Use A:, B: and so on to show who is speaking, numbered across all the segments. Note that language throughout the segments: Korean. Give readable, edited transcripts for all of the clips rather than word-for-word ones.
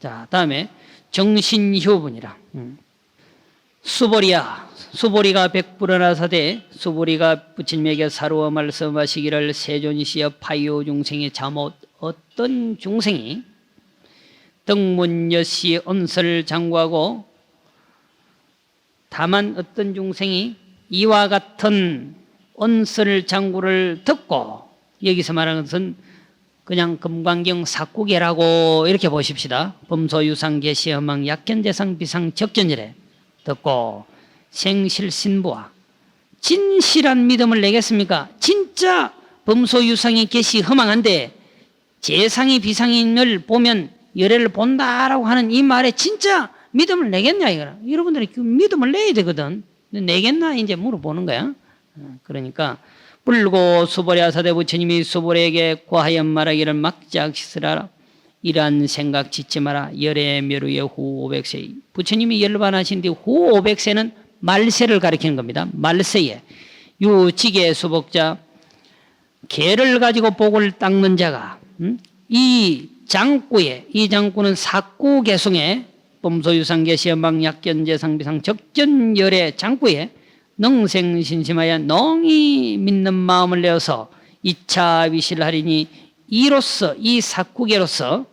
A: 자, 다음에 정신효분이라. 수보리야, 수보리가 백불어나사대, 수보리가 부처님에게 사루어 말씀하시기를 세존시여 파요 중생의 잠옷 어떤 중생이 덕문여시 언설을 장구하고, 다만 어떤 중생이 이와 같은 언설 장구를 듣고, 여기서 말하는 것은 그냥 금강경 사구계라고 이렇게 보십시다. 범소유상 계시허망 약견재상 비상 적견이래. 듣고 생실신부와 진실한 믿음을 내겠습니까? 진짜 범소유상의 계시 허망한데 재상이 비상인을 보면 열애를 본다라고 하는 이 말에 진짜 믿음을 내겠냐 이거라. 여러분들이 그 믿음을 내야 되거든. 내겠나 이제 물어보는 거야. 그러니까 불고 수보리아 사대 부처님이 수보리에게 고하여 말하기를 막작시스라라. 이러한 생각 짓지 마라. 열애 멸후에 후 500세. 부처님이 열반하신 뒤 후 500세는 말세를 가리키는 겁니다. 말세에 유지계 수복자 개를 가지고 복을 닦는 자가 이 장구에, 이 장구는 사구개송에 범소유상계시연방 약견재상비상 적견열의 장구에 능생신심하여 능히 믿는 마음을 내어서 2차 위시를 하리니 이로써 이 사구계로서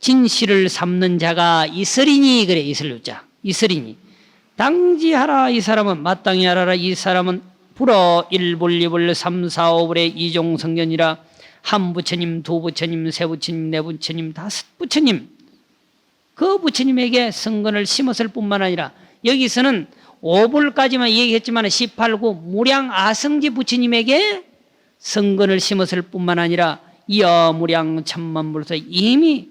A: 진실을 삼는 자가 있으리니. 그래, 있을자 있으리니 당지하라. 이 사람은 마땅히 하라라. 이 사람은 불어 1불 2불 3, 4, 5불의 이종성견이라. 한 부처님, 두 부처님, 세 부처님, 네 부처님, 다섯 부처님, 그 부처님에게 성근을 심었을 뿐만 아니라 여기서는 5불까지만 얘기했지만 18구 무량 아성지 부처님에게 성근을 심었을 뿐만 아니라 이어 무량 천만불에서 이미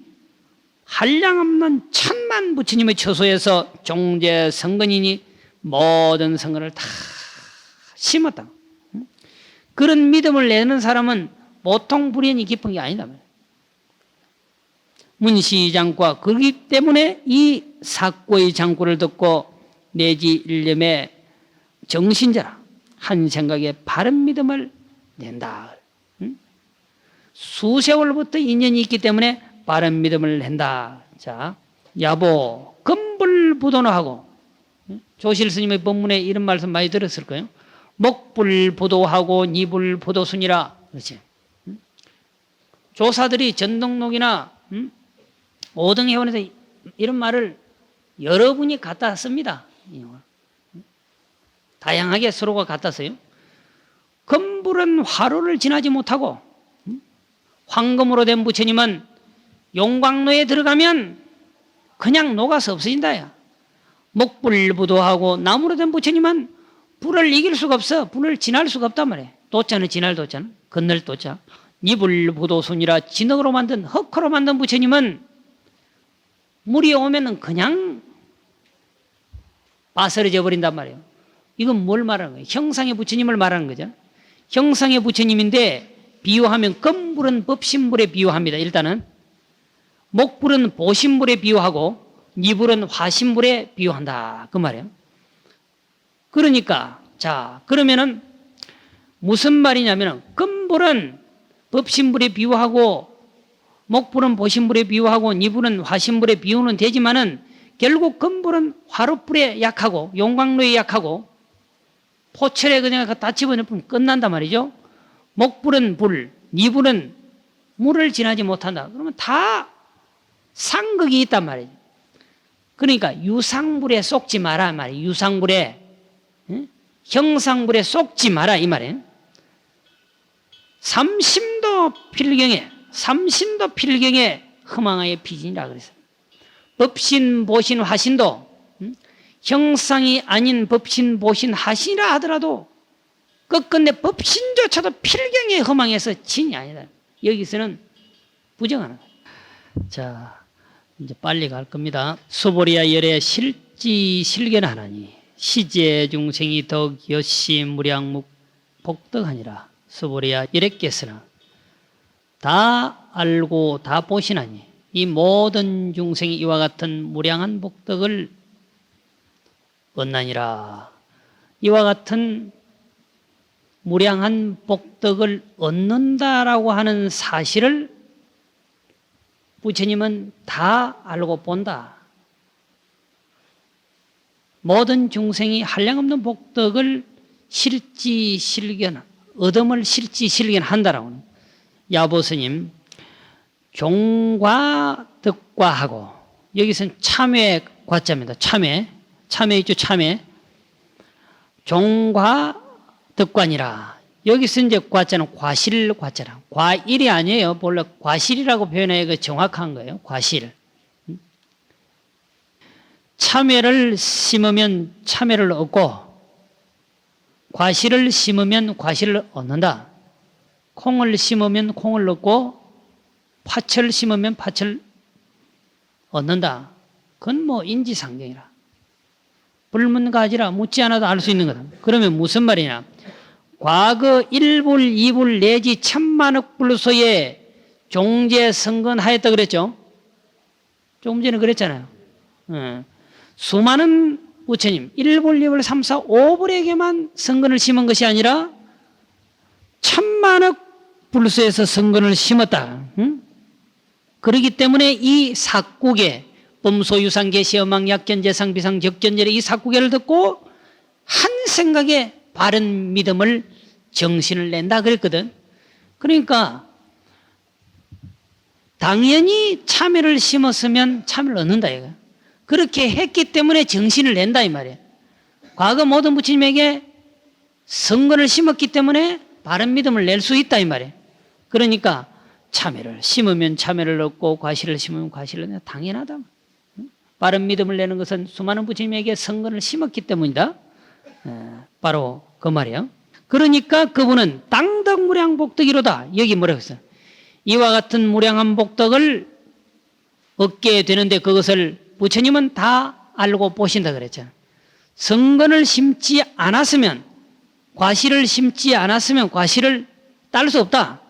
A: 한량없는 천만 부처님의 처소에서 종제 성근이니 모든 성근을 다 심었다. 그런 믿음을 내는 사람은 보통 불연이 깊은 게 아니다. 문시장과 그렇기 때문에 이 사고의 장구를 듣고 내지 일념의 정신자라 한 생각에 바른 믿음을 낸다. 수세월부터 인연이 있기 때문에 바른 믿음을 낸다. 자, 야보 금불부도노하고, 조실 스님의 법문에 이런 말씀 많이 들었을 거예요. 목불부도하고 니불부도순이라. 그렇지. 조사들이 전등록이나 오등회원에서 이런 말을 여러분이 갖다 씁니다. 다양하게 서로가 갖다 써요. 금불은 화로를 지나지 못하고 황금으로 된 부처님은 용광로에 들어가면 그냥 녹아서 없어진다야. 목불부도하고 나무로 된 부처님은 불을 이길 수가 없어. 불을 지날 수가 없단 말이에요. 도자는 지날 도자는 건널 도자. 니불부도순이라 진흙으로 만든 흙으로 만든 부처님은 물이 오면은 그냥 빠스러져 버린단 말이에요. 이건 뭘 말하는 거예요? 형상의 부처님을 말하는 거죠. 형상의 부처님인데 비유하면 금불은 법신불에 비유합니다. 일단은 목불은 보신불에 비유하고 니불은 화신불에 비유한다. 그 말이에요. 그러니까 자, 그러면은 무슨 말이냐면은 금불은 법신불에 비유하고 목불은 보신불에 비유하고 니불은 화신불에 비유는 되지만은 결국 금불은 화롯불에 약하고 용광로에 약하고 포철에 그냥 다 집어넣으면 끝난단 말이죠. 목불은 불, 니불은 물을 지나지 못한다. 그러면 다 상극이 있단 말이죠. 그러니까 유상불에 쏙지 마라 말이에요. 유상불에, 형상불에 쏙지 마라 이 말이에요. 삼심도 필경에 허망하의 비진이라 그랬어요. 법신, 보신, 화신도 형상이 아닌 법신, 보신, 화신이라 하더라도 끝끝내 법신조차도 필경에 허망해서 진이 아니다. 여기서는 부정하는 거예요. 자, 이제 빨리 갈 겁니다. 수보리아 열의 실지 실견하나니 시제 중생이 덕 여시 무량묵 복덕하니라. 수보리아 열애께서는 다 알고 다 보시나니 이 모든 중생이 이와 같은 무량한 복덕을 얻나니라. 이와 같은 무량한 복덕을 얻는다라고 하는 사실을 부처님은 다 알고 본다. 모든 중생이 한량없는 복덕을 실지실견, 얻음을 실지실견한다라고. 야보스님, 종과득과하고, 여기서는 참회 과자입니다. 참회 있죠, 참회. 종과득관이라. 여기서 이제 과자는 과실 과자라. 과일이 아니에요. 본래 과실이라고 표현해야 정확한 거예요. 과실. 참외를 심으면 참외를 얻고, 과실을 심으면 과실을 얻는다. 콩을 심으면 콩을 얻고, 파철을 심으면 파철을 얻는다. 그건 뭐 인지상정이라. 불문가지라 묻지 않아도 알 수 있는 거다. 그러면 무슨 말이냐? 과거 1불, 2불 내지 1000만억 불소에 종제 성건하였다 그랬죠? 조금 전에 그랬잖아요. 수많은 부처님 1불, 2불, 3, 4, 5불에게만 성건을 심은 것이 아니라 1000만억 불소에서 성건을 심었다. 그렇기 때문에 이 사국에 범소유상 계시어망 약견재상 비상 적견절의 이 사국에를 듣고 한 생각에 바른 믿음을 정신을 낸다 그랬거든. 그러니까 당연히 참회를 심었으면 참회를 얻는다 이거. 그렇게 했기 때문에 정신을 낸다 이 말이에요. 과거 모든 부처님에게 성건을 심었기 때문에 바른 믿음을 낼 수 있다 이 말이에요. 그러니까 참회를 심으면 참회를 얻고 과실을 심으면 과실을 얻는다. 당연하다. 바른 믿음을 내는 것은 수많은 부처님에게 성건을 심었기 때문이다. 바로 그 말이에요. 그러니까 그분은 땅덕무량 복덕이로다. 여기 뭐라고 했어요? 이와 같은 무량한 복덕을 얻게 되는데 그것을 부처님은 다 알고 보신다 그랬잖아요. 성건을 심지 않았으면, 과실을 심지 않았으면 과실을 딸 수 없다.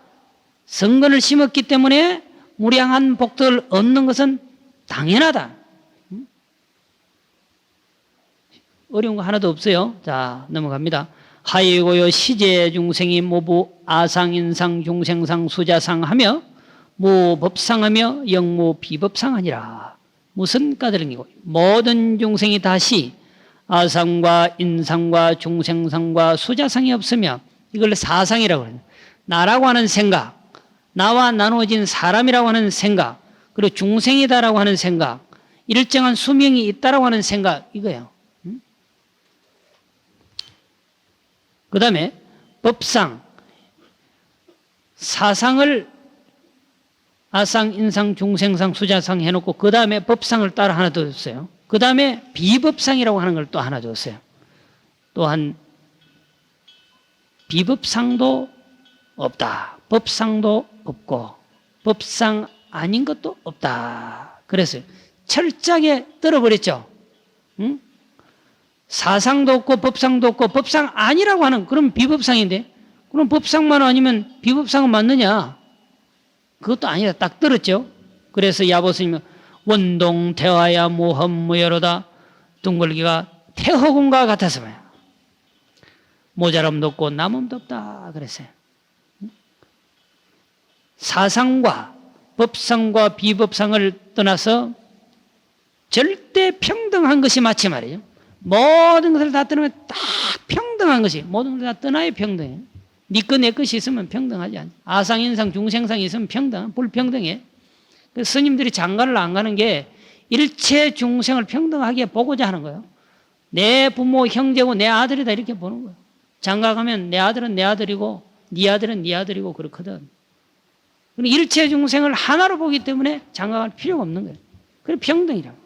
A: 성건을 심었기 때문에 무량한 복덕을 얻는 것은 당연하다. 어려운 거 하나도 없어요. 자, 넘어갑니다. 하이고요 시제 중생이 모부 아상인상 중생상 수자상 하며 무법상하며 영무 비법상하니라. 무슨 까닭이고 모든 중생이 다시 아상과 인상과 중생상과 수자상이 없으며 이걸 사상이라고 해요. 나라고 하는 생각, 나와 나누어진 사람이라고 하는 생각, 그리고 중생이다라고 하는 생각, 일정한 수명이 있다라고 하는 생각 이거예요. 그 다음에 법상, 사상을 아상, 인상, 중생상, 수자상 해놓고 그 다음에 법상을 따라 하나 더 줬어요. 그 다음에 비법상이라고 하는 걸 또 하나 줬어요. 또한 비법상도 없다. 법상도 없고 법상 아닌 것도 없다. 그래서 철저하게 떨어버렸죠. 응? 사상도 없고 법상도 없고 법상 아니라고 하는 그럼 비법상인데 그럼 법상만 아니면 비법상은 맞느냐? 그것도 아니다. 딱 들었죠. 그래서 야보스님은 원동 태화야 무험무여로다. 둥글기가 태허군과 같아서 말이야. 모자람도 없고 남음도 없다 그랬어요. 사상과 법상과 비법상을 떠나서 절대 평등한 것이 마치 말이에요. 모든 것을 다 떠나면 딱 평등한 것이 모든 것을 다 떠나야 평등해. 네 거 내 것이 있으면 평등하지 않아. 아상, 인상, 중생상이 있으면 불평등해. 그래서 스님들이 장가를 안 가는 게 일체 중생을 평등하게 보고자 하는 거예요. 내 부모, 형제고 내 아들이다 이렇게 보는 거예요. 장가 가면 내 아들은 내 아들이고 네 아들은 네 아들이고 그렇거든. 일체 중생을 하나로 보기 때문에 장가 갈 필요가 없는 거예요. 그래 평등이라고.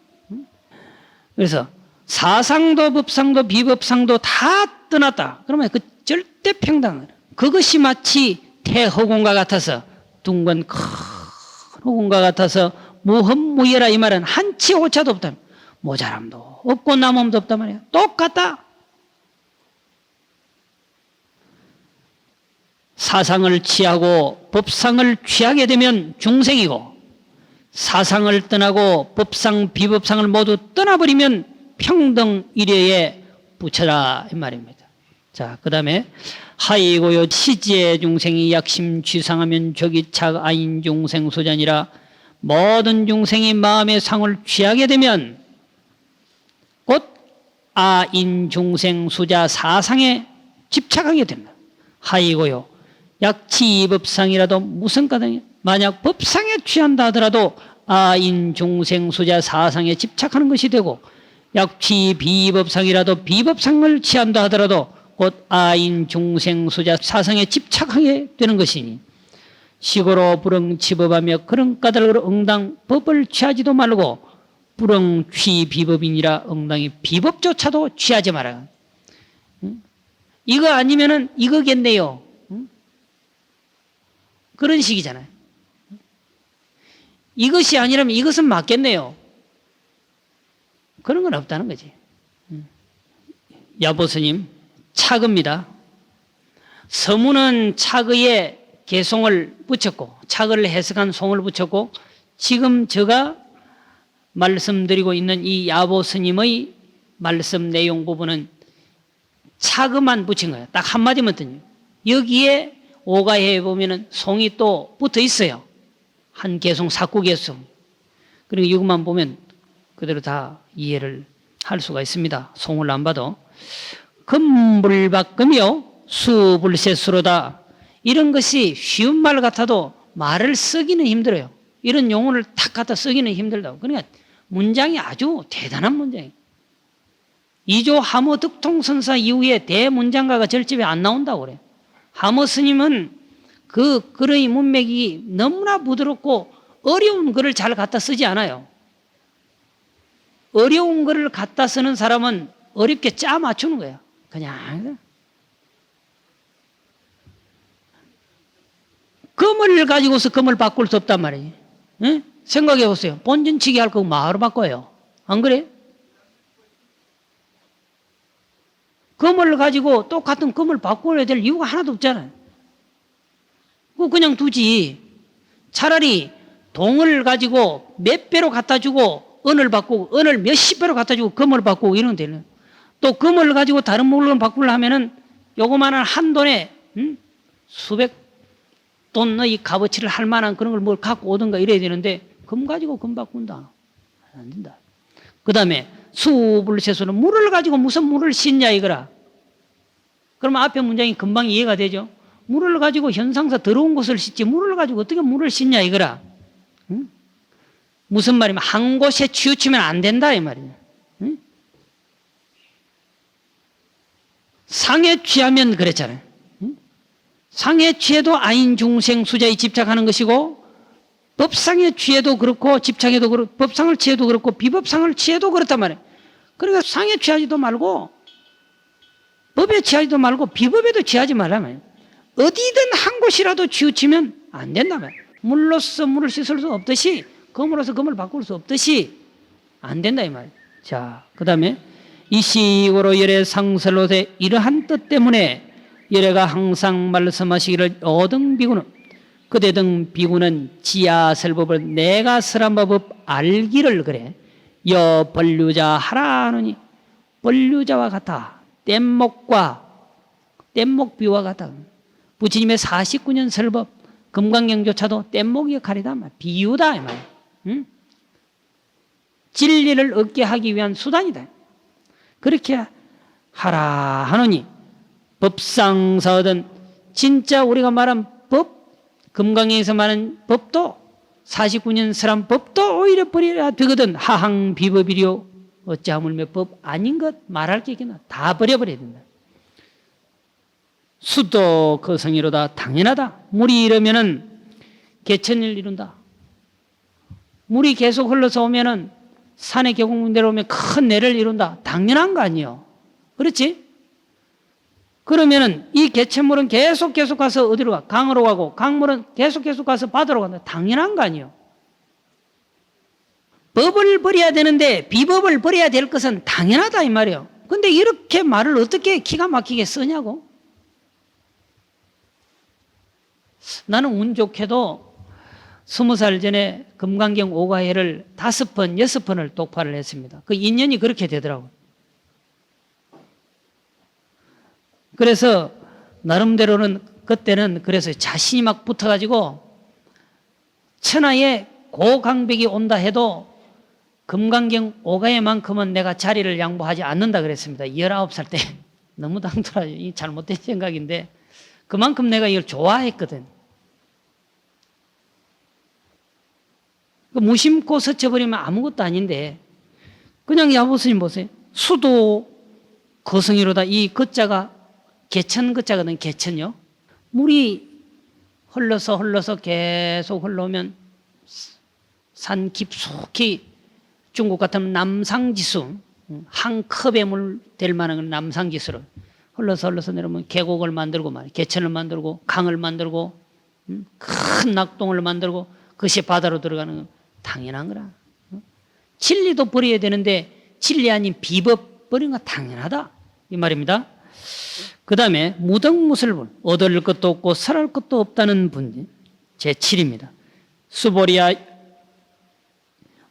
A: 그래서 사상도 법상도 비법상도 다 떠났다. 그러면 그 절대 평등. 그것이 마치 태허공과 같아서 둥근 큰 허공과 같아서 무험무예라 이 말은 한치 오차도 없다. 모자람도 없고 남음도 없단 말이야. 똑같다. 사상을 취하고 법상을 취하게 되면 중생이고 사상을 떠나고 법상 비법상을 모두 떠나버리면 평등 이래에 부처라 이 말입니다. 자, 그 다음에 하이고요 시지의 중생이 약심 취상하면 저기착 아인 중생 소전이라 모든 중생이 마음의 상을 취하게 되면 곧 아인 중생 수자 사상에 집착하게 됩니다. 하이고요. 약치 법상이라도 무슨 까닭이 만약 법상에 취한다 하더라도 아인 중생 수자 사상에 집착하는 것이 되고 약치 비법상이라도 비법상을 취한다 하더라도 곧 아인 중생 수자 사상에 집착하게 되는 것이니 식으로 불응치법하며 그런 까닭으로 응당 법을 취하지도 말고 불응취 비법이니라 응당이 비법조차도 취하지 마라. 이거 아니면은 이거겠네요. 그런 식이잖아요. 이것이 아니라면 이것은 맞겠네요. 그런 건 없다는 거지. 야보스님, 차그입니다. 서문은 차그에 개송을 붙였고 차그를 해석한 송을 붙였고 지금 제가 말씀드리고 있는 이 야보 스님의 말씀 내용 부분은 차그만 붙인 거예요. 딱 한마디만 뜬요. 여기에 오가해에 보면은 송이 또 붙어 있어요. 한 개송, 사구 개송. 그리고 이것만 보면 그대로 다 이해를 할 수가 있습니다. 송을 안 봐도. 금불박금이요 수불세수로다. 이런 것이 쉬운 말 같아도 말을 쓰기는 힘들어요. 이런 용어를 탁 갖다 쓰기는 힘들다고. 그러니까 문장이 아주 대단한 문장이에요. 이조 하모 득통선사 이후에 대문장가가 절집에 안 나온다고 그래요. 하모 스님은 그 글의 문맥이 너무나 부드럽고 어려운 글을 잘 갖다 쓰지 않아요. 어려운 글을 갖다 쓰는 사람은 어렵게 짜 맞추는 거예요. 그냥. 금을 가지고서 금을 바꿀 수 없단 말이에요. 예? 생각해 보세요. 본전치기 할 거 뭐하러 바꿔요? 안 그래? 금을 가지고 똑같은 금을 바꿔야 될 이유가 하나도 없잖아요. 그거 그냥 두지. 차라리 동을 가지고 몇 배로 갖다 주고 은을 바꾸고 은을 몇십 배로 갖다 주고 금을 바꾸고 이러면 되는. 또 금을 가지고 다른 물건 바꾸려 하면은 요거만한 한 돈에 수백 돈의 값어치를 할 만한 그런 걸 뭘 갖고 오든가 이래야 되는데 금 가지고 금 바꾼다. 안 된다. 그 다음에 수불세수는 물을 가지고 무슨 물을 씻냐 이거라. 그러면 앞에 문장이 금방 이해가 되죠. 물을 가지고 현상사 더러운 것을 씻지 물을 가지고 어떻게 물을 씻냐 이거라. 응? 무슨 말이면 한 곳에 치우치면 안 된다 이 말이야. 응? 상에 취하면 그랬잖아요. 응? 상에 취해도 아인 중생 수자에 집착하는 것이고 법상에 취해도 그렇고 집착해도 그렇고 법상을 취해도 그렇고 비법상을 취해도 그렇단 말이에요. 그러니까 상에 취하지도 말고 법에 취하지도 말고 비법에도 취하지 말란 말이에요. 어디든 한 곳이라도 치우치면 안 된단 말이에요. 물로서 물을 씻을 수 없듯이 금으로서 금을 바꿀 수 없듯이 안 된다 이 말이에요. 자, 그 다음에 이식으로 열의 상설로되 이러한 뜻 때문에 열애가 항상 말씀하시기를 어등 비구는 그대 등 비구는 지하설법을 내가 설한 법 알기를 그래 여 번류자 하라 하느니 번류자와 같아 뗏목비와 같아 부처님의 49년 설법 금강경조차도 뗏목 역할이다 비유다 이 말이야. 응? 진리를 얻게 하기 위한 수단이다. 그렇게 하라 하느니 법상사든 진짜 우리가 말한 법 금강경에서 말하는 법도 49년 설한 법도 오히려 버려야 되거든. 하항 비법이려 어찌하물며 법 아닌 것 말할 게 있겠나. 다 버려버려야 된다. 수도 그 성이로다 당연하다. 물이 이러면은 개천을 이룬다. 물이 계속 흘러서 오면은 산의 계곡 내려오면 큰 내를 이룬다. 당연한 거 아니에요. 그렇지? 그러면은 이 개천물은 계속 가서 어디로 가? 강으로 가고 강물은 계속 가서 바다로 간다. 당연한 거 아니에요. 법을 버려야 되는데 비법을 버려야 될 것은 당연하다 이 말이에요. 근데 이렇게 말을 어떻게 기가 막히게 쓰냐고? 나는 운 좋게도 20살 전에 금강경 오가회를 5번, 6번을 독파를 했습니다. 그 인연이 그렇게 되더라고요. 그래서 나름대로는 그때는 그래서 자신이 막 붙어가지고 천하에 고강백이 온다 해도 금강경 오가에만큼은 내가 자리를 양보하지 않는다 그랬습니다. 19살 때. 너무 당돌하죠. 이 잘못된 생각인데 그만큼 내가 이걸 좋아했거든. 무심코 스쳐버리면 아무것도 아닌데 그냥 야보스님 보세요. 수도 거성이로다. 이 거자가 개천 거자거든. 개천요. 물이 흘러서 계속 흘러오면 산 깊숙이 중국 같으면 남상지수 한 컵의 물 될 만한 남상지수를 흘러서 내려오면 계곡을 만들고 말이야. 개천을 만들고 강을 만들고 큰 낙동을 만들고 그것이 바다로 들어가는 건 당연한 거라. 진리도 버려야 되는데 진리 아닌 비법 버리는 건 당연하다 이 말입니다. 그 다음에 무등무슬분 얻을 것도 없고 설할 것도 없다는 분 제7입니다. 수보리야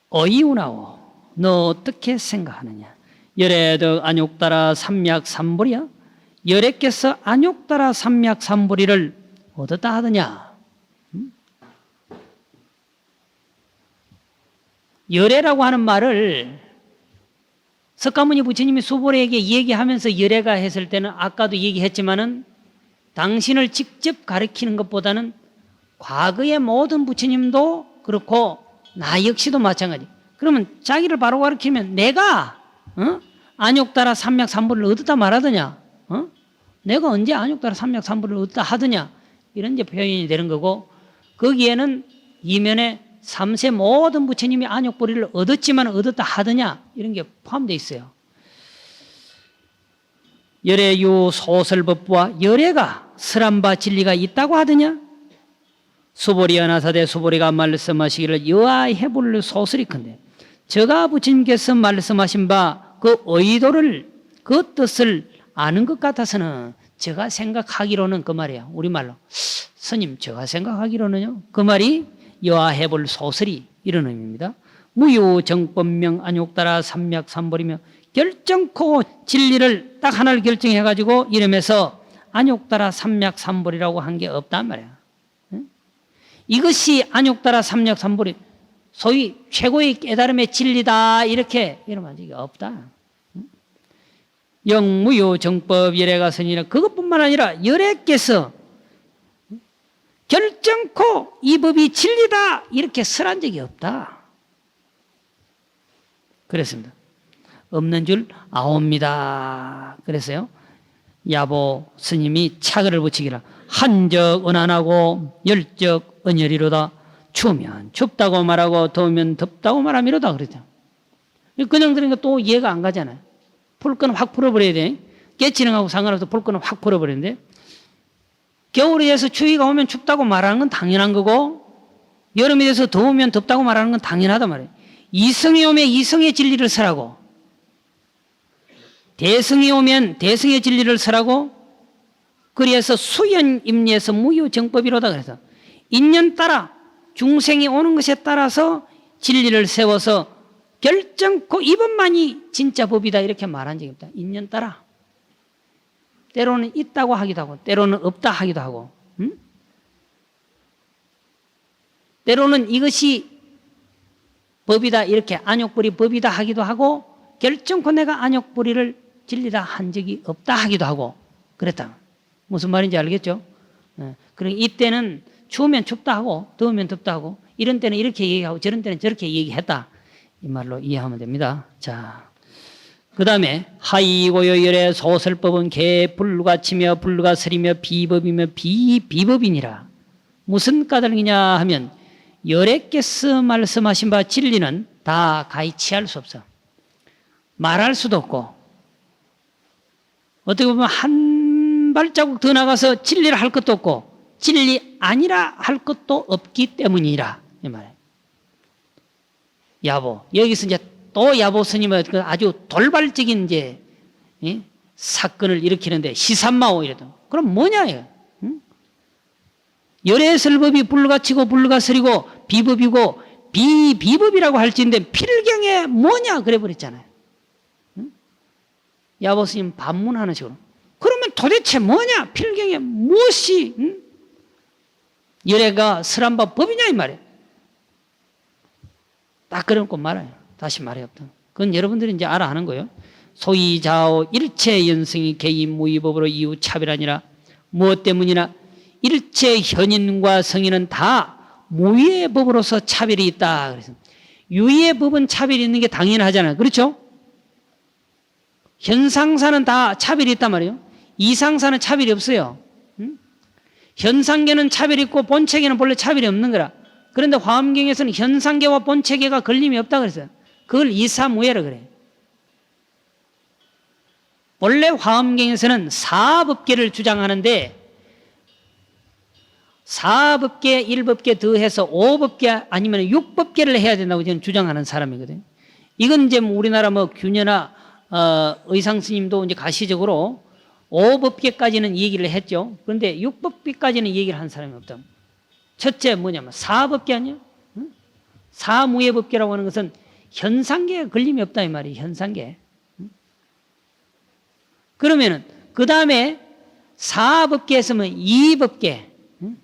A: 어이우나오 너 어떻게 생각하느냐. 열애덕 안욕따라 삼약삼보리야 열애께서 안욕따라 삼약삼보리를 얻었다 하더냐. 열애라고 하는 말을 석가모니 부처님이 수보리에게 얘기하면서 열애가 했을 때는 아까도 얘기했지만은 당신을 직접 가르치는 것보다는 과거의 모든 부처님도 그렇고 나 역시도 마찬가지. 그러면 자기를 바로 가르치면 내가 안욕따라 삼약삼보리를 얻었다 말하더냐. 내가 언제 안욕따라 삼약삼보리를 얻었다 하더냐. 이런 이제 표현이 되는 거고 거기에는 이면에 삼세 모든 부처님이 안욕보리를 얻었지만 얻었다 하더냐 이런 게 포함되어 있어요. 열애유 소설법부와 열애가 설한바 진리가 있다고 하더냐. 수보리야 나사대 수보리가 말씀하시기를 여아 해볼 소설이컨대 저가 부처님께서 말씀하신 바 그 의도를 그 뜻을 아는 것 같아서는 제가 생각하기로는 그 말이에요. 우리말로 스님 제가 생각하기로는요. 그 말이 여아 해볼 소설이 이런 의미입니다. 무유정법명 안욕따라 삼약삼보리며 결정코 진리를 딱 하나를 결정해가지고 이러면서 안욕따라 삼약삼보리라고 한 게 없단 말이야. 이것이 안욕따라 삼약삼보리 소위 최고의 깨달음의 진리다 이렇게 이러면 이게 없다. 영무유정법 열애가 선이라 그것뿐만 아니라 열애께서 결정코 이 법이 진리다 이렇게 설한 적이 없다. 그랬습니다. 없는 줄 아옵니다. 그래서요 야보 스님이 차글을 붙이기라 한적 은안하고 열적 은열이로다 추우면 춥다고 말하고 더우면 덥다고 말함이로다 그랬죠. 그냥 들으니까 또 이해가 안 가잖아요. 풀끈 확 풀어버려야 돼. 깨치는 하고 상관없어 풀끈 확 풀어버리는데 겨울에 대해서 추위가 오면 춥다고 말하는 건 당연한 거고 여름에 대해서 더우면 덥다고 말하는 건 당연하단 말이에요. 이성이 오면 이성의 진리를 설하고 대성이 오면 대성의 진리를 설하고 그래서 수연임리에서 무유정법이로다 그래서 인연 따라 중생이 오는 것에 따라서 진리를 세워서 결정코 이 법만이 진짜 법이다 이렇게 말한 적이 없다. 인연 따라 때로는 있다고 하기도 하고 때로는 없다 하기도 하고 때로는 이것이 법이다 이렇게 안욕불이 법이다 하기도 하고 결정코 내가 안욕불이를 진리다 한 적이 없다 하기도 하고 그랬다. 무슨 말인지 알겠죠? 그럼 이때는 추우면 춥다 하고 더우면 덥다 하고 이런 때는 이렇게 얘기하고 저런 때는 저렇게 얘기했다. 이 말로 이해하면 됩니다. 자, 그 다음에 하이고요 열의 소설법은 개불가치며 불가설이며 비법이며 비비법이니라. 무슨 까닭이냐 하면 열애께서 말씀하신 바 진리는 다 가이치할 수 없어. 말할 수도 없고 어떻게 보면 한 발자국 더 나가서 진리를 할 것도 없고 진리 아니라 할 것도 없기 때문이라 이 말이에요. 야보 여기서 이제 또 야보 스님의 아주 돌발적인 이제 사건을 일으키는데 시산마오 이래도 그럼 뭐냐 이거? 열애설법이 불가치고 불가설이고 비법이고 비비법이라고 할지인데 필경에 뭐냐 그래 버렸잖아요. 야보 스님 반문하는 식으로 그러면 도대체 뭐냐 필경에 무엇이 열애가 설한 바 법이냐 이 말이에요. 딱 끊고 말아요. 다시 말이 없다. 그건 여러분들이 이제 알아 하는 거예요. 소위 좌우 일체 연승이 개인 무위법으로 이유 차별하니라. 무엇 때문이나 일체 현인과 성인은 다 무위의 법으로서 차별이 있다. 그래서 유의의 법은 차별이 있는 게 당연하잖아요. 그렇죠? 현상사는 다 차별이 있단 말이에요. 이상사는 차별이 없어요. 현상계는 차별이 있고 본체계는 본래 차별이 없는 거라. 그런데 화엄경에서는 현상계와 본체계가 걸림이 없다 그랬어요. 그걸 이사무예라 그래요. 원래 화엄경에서는 사법계를 주장하는데 사법계, 일법계 더해서 오법계 아니면 육법계를 해야 된다고 저는 주장하는 사람이거든요. 이건 이제 우리나라 규녀나 의상 스님도 이제 가시적으로 오법계까지는 얘기를 했죠. 그런데 육법계까지는 얘기를 한 사람이 없다. 첫째 뭐냐면 사법계 아니야? 응? 사무예법계라고 하는 것은 현상계에 걸림이 없다 이 말이에요. 현상계. 응? 그러면은 그 다음에 사법계에서는 이법계. 응?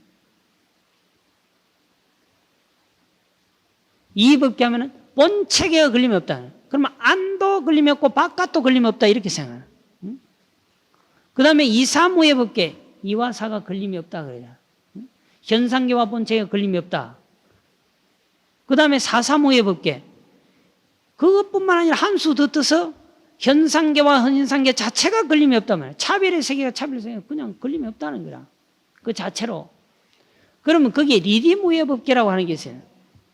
A: 이법계 하면은 본체계가 걸림이 없다. 그러면 안도 걸림이 없고 바깥도 걸림이 없다 이렇게 생각해요. 응? 그 다음에 이사무예법계 이와 사가 걸림이 없다 그래요. 현상계와 본체계가 걸림이 없다. 그 다음에 사사무예법계 그것뿐만 아니라 한 수 더 떠서 현상계와 헌현상계 자체가 걸림이 없단 말이에요. 차별의 세계가 차별의 세계가 그냥 걸림이 없다는 거라. 그 자체로. 그러면 거기에 리디무예법계라고 하는 게 있어요.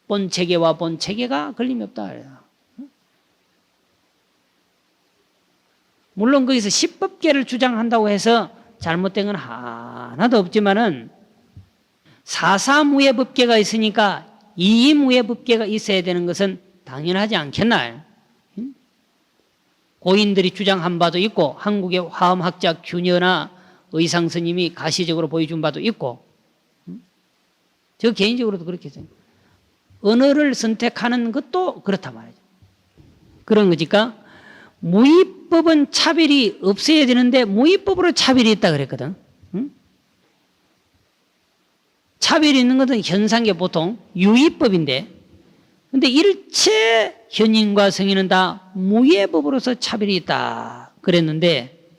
A: 본체계와 본체계가 걸림이 없다 그래요. 물론 거기서 십법계를 주장한다고 해서 잘못된 건 하나도 없지만은 사사무예법계가 있으니까 이무예법계가 있어야 되는 것은 당연하지 않겠나요? 고인들이 주장한 바도 있고 한국의 화엄학자 균여나 의상 스님이 가시적으로 보여준 바도 있고 저 개인적으로도 그렇게 생각해요. 언어를 선택하는 것도 그렇단 말이죠. 그런 거니까 무위법은 차별이 없어야 되는데 무위법으로 차별이 있다 그랬거든. 차별이 있는 것은 현상계 보통 유의법인데 근데 일체 현인과 성인은 다 무예법으로서 차별이 있다 그랬는데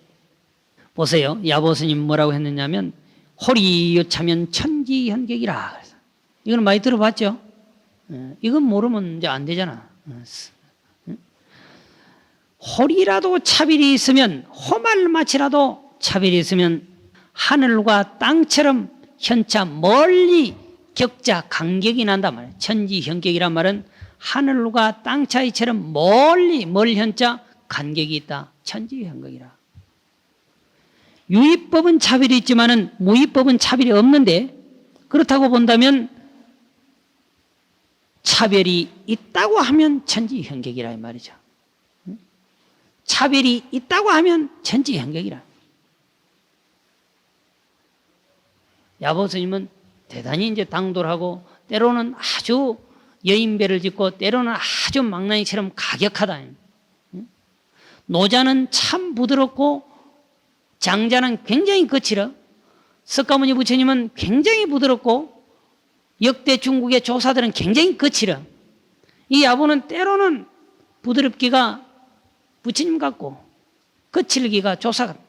A: 보세요. 야보스님 뭐라고 했느냐면 호리여차면 천지현격이라. 이거는 많이 들어봤죠? 이건 모르면 이제 안 되잖아. 호리라도 차별이 있으면 호말마치라도 차별이 있으면 하늘과 땅처럼 현차 멀리 격자 간격이 난단 말이에요. 천지현격이란 말은 하늘과 땅 차이처럼 멀리 멀현자 간격이 있다. 천지현격이라. 유의법은 차별이 있지만은 무의법은 차별이 없는데 그렇다고 본다면 차별이 있다고 하면 천지현격이라 이 말이죠. 차별이 있다고 하면 천지현격이라. 야보스님은 대단히 이제 당돌하고 때로는 아주 여인배를 짓고 때로는 아주 망나니처럼 가격하다. 노자는 참 부드럽고 장자는 굉장히 거칠어. 석가모니 부처님은 굉장히 부드럽고 역대 중국의 조사들은 굉장히 거칠어. 이 야보는 때로는 부드럽기가 부처님 같고 거칠기가 조사 같고